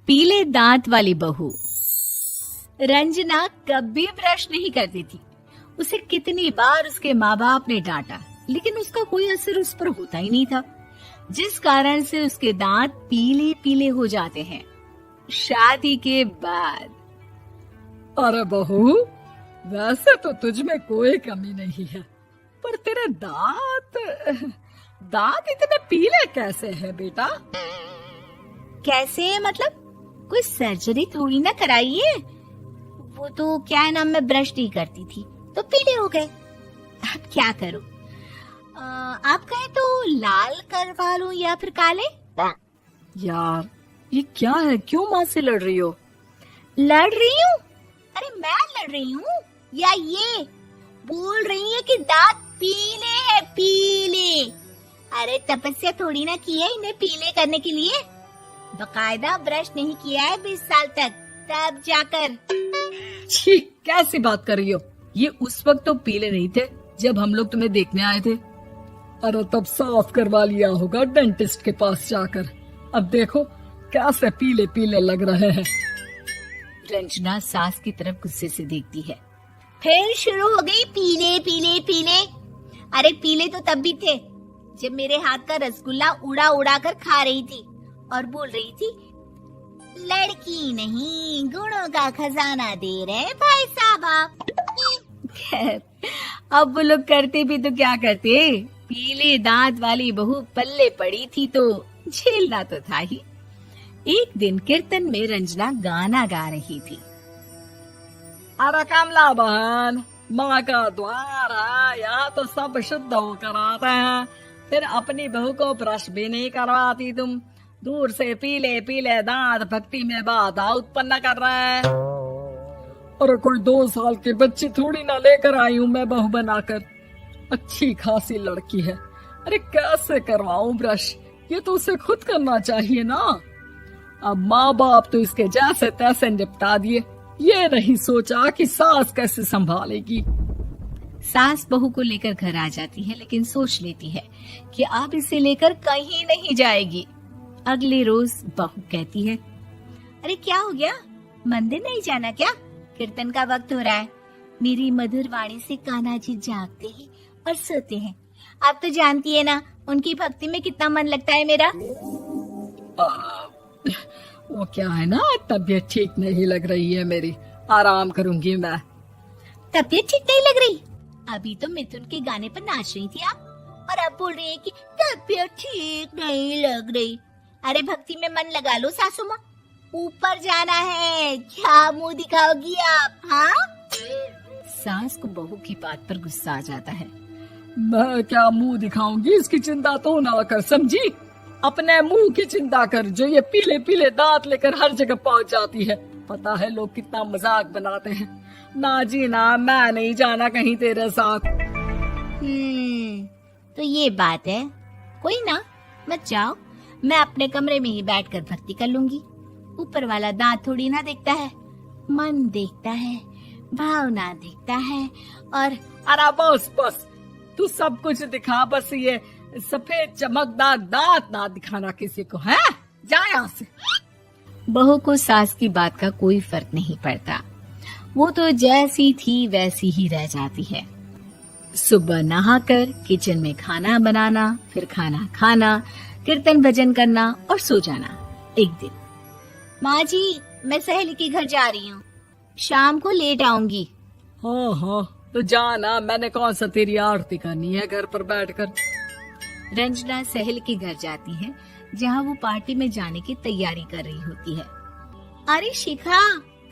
पीले दांत वाली बहू। रंजना कभी ब्रश नहीं करती थी। उसे कितनी बार उसके माँ बाप ने डांटा, लेकिन उसका कोई असर उस पर होता ही नहीं था, जिस कारण से उसके दांत पीले पीले हो जाते हैं। शादी के बाद। अरे बहू, वैसे तो तुझ में कोई कमी नहीं है, पर तेरे दांत इतने पीले कैसे हैं बेटा? कैसे मतलब? कोई सर्जरी थोड़ी ना कराई है। वो तो क्या है ना, मैं ब्रश नहीं करती थी तो पीले हो गए। अब क्या करूं? आप कहें तो लाल करवा लूं या फिर काले? यार ये क्या है, क्यों माँ से लड़ रही हो? लड़ रही हूँ? अरे मैं लड़ रही हूँ या ये बोल रही है कि दांत पीले हैं, पीले। अरे तपस्या थोड़ी ना की है इन्हें पीले करने के लिए। बकायदा ब्रश नहीं किया है 20 साल तक, तब जाकर। छी, कैसी बात कर रही हो? ये उस वक्त तो पीले नहीं थे जब हम लोग तुम्हें देखने आए थे। अरे तब साफ करवा लिया होगा डेंटिस्ट के पास जाकर। अब देखो कैसे पीले पीले लग रहे हैं। रंजना सास की तरफ गुस्से से देखती है। फिर शुरू हो गई पीले पीले पीले। अरे पीले तो तब भी थे जब मेरे हाथ का रसगुल्ला उड़ा उड़ा कर खा रही थी और बोल रही थी, लड़की नहीं गुणों का खजाना दे रहे भाई साहब। खैर, अब वो लोग करते भी तो क्या करते, पीले दांत वाली बहू पल्ले पड़ी थी तो झेलना तो था ही। एक दिन कीर्तन में रंजना गाना गा रही थी। अरे कमला बहन, माँ का द्वार है, यहाँ तो सब शुद्ध होकर आते हैं, फिर अपनी बहू को ब्रश भी नहीं करवाती तुम। दूर से पीले पीले दांत भक्ति में बाधा उत्पन्न कर रहे हैं। अरे कोई 2 साल के बच्चे थोड़ी ना लेकर आई हूँ मैं बहू बनाकर। अच्छी खासी लड़की है, अरे कैसे करवाऊं ब्रश? ये तो उसे खुद करना चाहिए ना। अब माँ बाप तो इसके जैसे तैसे निपटा दिए, ये नहीं सोचा कि सास कैसे संभालेगी। सास बहू को लेकर घर आ जाती है, लेकिन सोच लेती है कि अब इसे लेकर कहीं नहीं जाएगी। अगले रोज बहू कहती है, अरे क्या हो गया, मंदिर नहीं जाना क्या? कीर्तन का वक्त हो रहा है। मेरी मधुर वाणी से कान्हा जी जागते हैं और सोते हैं। आप तो जानती है ना उनकी भक्ति में कितना मन लगता है मेरा। वो क्या है ना, तबीयत ठीक नहीं लग रही है मेरी, आराम करूंगी मैं। तबीयत ठीक नहीं लग रही? अभी तो मिथुन के गाने पर नाच रही थी आप, और अब बोल रही है कि तबीयत ठीक नहीं लग रही। अरे भक्ति में मन लगा लो सासू माँ, ऊपर जाना है, क्या मुंह दिखाओगी आप? हाँ? सास को बहू की बात पर गुस्सा आ जाता है। मैं क्या मुंह दिखाऊंगी, इसकी चिंता तो ना कर, समझी? अपने मुंह की चिंता कर, जो ये पीले पीले दांत लेकर हर जगह पहुंच जाती है। पता है लोग कितना मजाक बनाते हैं। ना जी ना, मैं नहीं जाना कहीं तेरे साथ। तो ये बात है। कोई ना, मत जाओ, मैं अपने कमरे में ही बैठकर भक्ति कर लूंगी। ऊपर वाला दांत थोड़ी ना देखता है, मन देखता है, भावना देखता है। और अरे बस बस, तू सब कुछ दिखा, बस ये सफेद चमकदार दांत ना दिखाना किसी को, है? जा यहाँ से। बहू को सास की बात का कोई फर्क नहीं पड़ता, वो तो जैसी थी वैसी ही रह जाती है। सुबह नहाकर किचन में खाना बनाना, फिर खाना खाना, कीर्तन भजन करना और सो जाना। एक दिन, माँ जी मैं सहेली के घर जा रही हूँ, शाम को लेट आऊंगी। हाँ हाँ, तो जाना, मैंने कौन सा तेरी आरती करनी है घर पर बैठकर। रंजना सहेली के घर जाती है, जहाँ वो पार्टी में जाने की तैयारी कर रही होती है। अरे शिखा,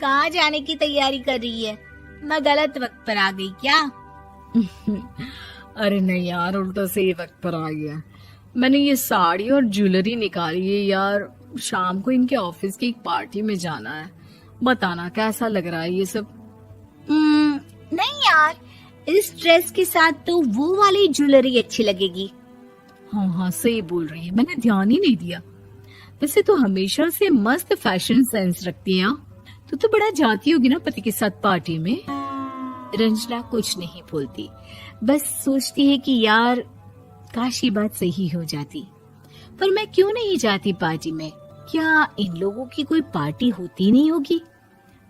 कहाँ जाने की तैयारी कर रही है? मैं गलत वक्त पर आ गई क्या? अरे नहीं यार, उल्टा सही वक्त पर आ गया। मैंने ये साड़ी और ज्वेलरी निकाली है यार, शाम को इनके ऑफिस की एक पार्टी में जाना है। बताना कैसा लग रहा है ये सब? नहीं यार, इस ड्रेस के साथ तो वो वाली ज्वेलरी अच्छी लगेगी। हाँ हाँ सही बोल रही है, मैंने ध्यान ही नहीं दिया। वैसे तो हमेशा से मस्त फैशन सेंस रखती है। तो बड़ा जाती होगी ना पति के साथ पार्टी में। रंजना कुछ नहीं बोलती, बस सोचती है कि यार काश ये बात सही हो जाती। पर मैं क्यों नहीं जाती पार्टी में? क्या इन लोगों की कोई पार्टी होती नहीं होगी?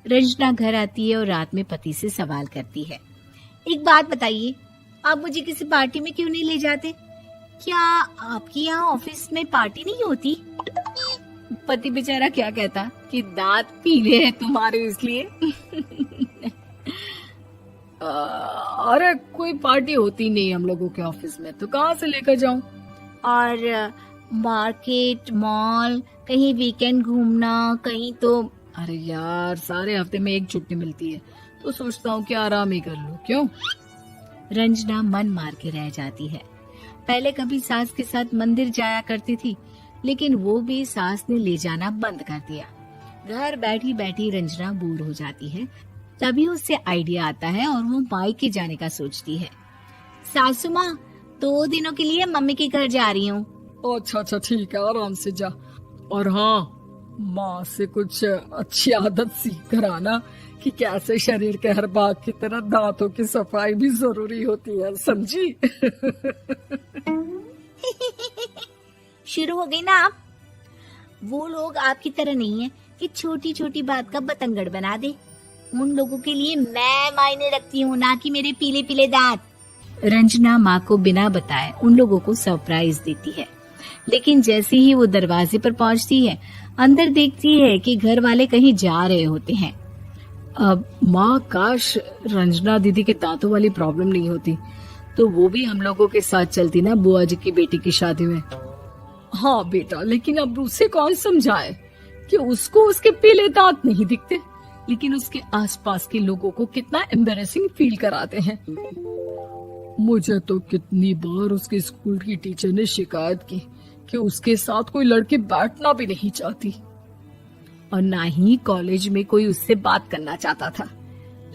रंजना घर आती है और रात में पति से सवाल करती है, एक बात बताइए, आप मुझे किसी पार्टी में क्यों नहीं ले जाते? क्या आपके यहाँ ऑफिस में पार्टी नहीं होती? पति बेचारा क्या कहता कि दांत पीले हैं तुम्हारे इसलिए। अरे कोई पार्टी होती नहीं हम लोगों के ऑफिस में, तो कहाँ से लेकर जाऊं? और मार्केट, मॉल, कहीं वीकेंड घूमना, कहीं तो। अरे यार, सारे हफ्ते में एक छुट्टी मिलती है, तो सोचता हूँ कि आराम ही कर लूं। क्यों? रंजना मन मार के रह जाती है। पहले कभी सास के साथ मंदिर जाया करती थी, लेकिन वो भी सास ने ले जाना बंद कर दिया। घर बैठी बैठी रंजना बोर हो जाती है। तभी उससे आइडिया आता है और वो मायके जाने का सोचती है। सासू माँ, 2 दिनों के लिए मम्मी के घर जा रही हूँ। अच्छा ठीक है, आराम से जा। और हाँ, माँ से कुछ अच्छी आदत सीख कर आना कि कैसे शरीर के हर भाग की तरह दांतों की सफाई भी जरूरी होती है, समझी? शुरू हो गई ना आप? वो लोग आपकी तरह नहीं है कि छोटी छोटी बात का बतंगड़ बना दे। उन लोगों के लिए मैं मायने रखती हूँ, ना कि मेरे पीले पीले दांत। रंजना माँ को बिना बताए उन लोगों को सरप्राइज देती है, लेकिन जैसे ही वो दरवाजे पर पहुंचती है, अंदर देखती है कि घर वाले कहीं जा रहे होते हैं। अब माँ, काश रंजना दीदी के दांतों वाली प्रॉब्लम नहीं होती, तो वो भी हम लोगों के साथ चलती ना बुआ जी की बेटी की शादी में। हाँ बेटा, लेकिन अब उसे कौन समझाए कि उसको उसके पीले दांत नहीं दिखते, लेकिन उसके आसपास के लोगों को कितना एम्बैरेसिंग फील कराते हैं। मुझे तो कितनी बार उसके स्कूल की टीचर ने शिकायत की कि उसके साथ कोई लड़की बैठना भी नहीं चाहती, और ना ही कॉलेज में कोई उससे बात करना चाहता था।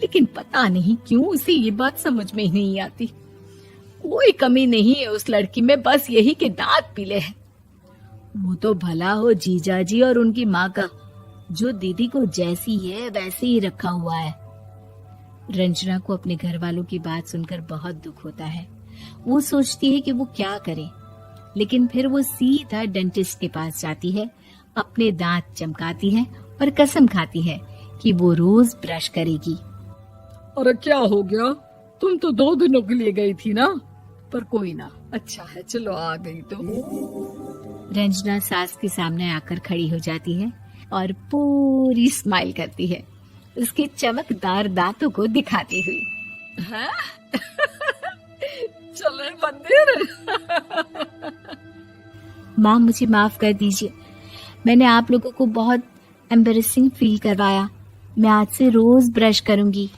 लेकिन पता नहीं क्यों उसे ये बात समझ में ही नहीं आती। कोई कमी नहीं है उस लड़की में, बस यही कि दांत पीले हैं। वो तो भला हो जीजा जी और उनकी माँ का, जो दीदी को जैसी है वैसे ही रखा हुआ है। रंजना को अपने घर वालों की बात सुनकर बहुत दुख होता है। वो सोचती है कि वो क्या करे, लेकिन फिर वो सीधा डेंटिस्ट के पास जाती है, अपने दांत चमकाती है और कसम खाती है कि वो रोज ब्रश करेगी। अरे क्या हो गया? तुम तो 2 दिनों के लिए गई थी ना, पर कोई ना, अच्छा है, चलो आ गई तो। रंजना सास के सामने आकर खड़ी हो जाती है और पूरी स्माइल करती है, उसके चमकदार दांतों को दिखाती हुई। हाँ? चले मंदिर। माँ, मुझे माफ कर दीजिए, मैंने आप लोगों को बहुत एम्बैरेसिंग फील करवाया। मैं आज से रोज ब्रश करूंगी।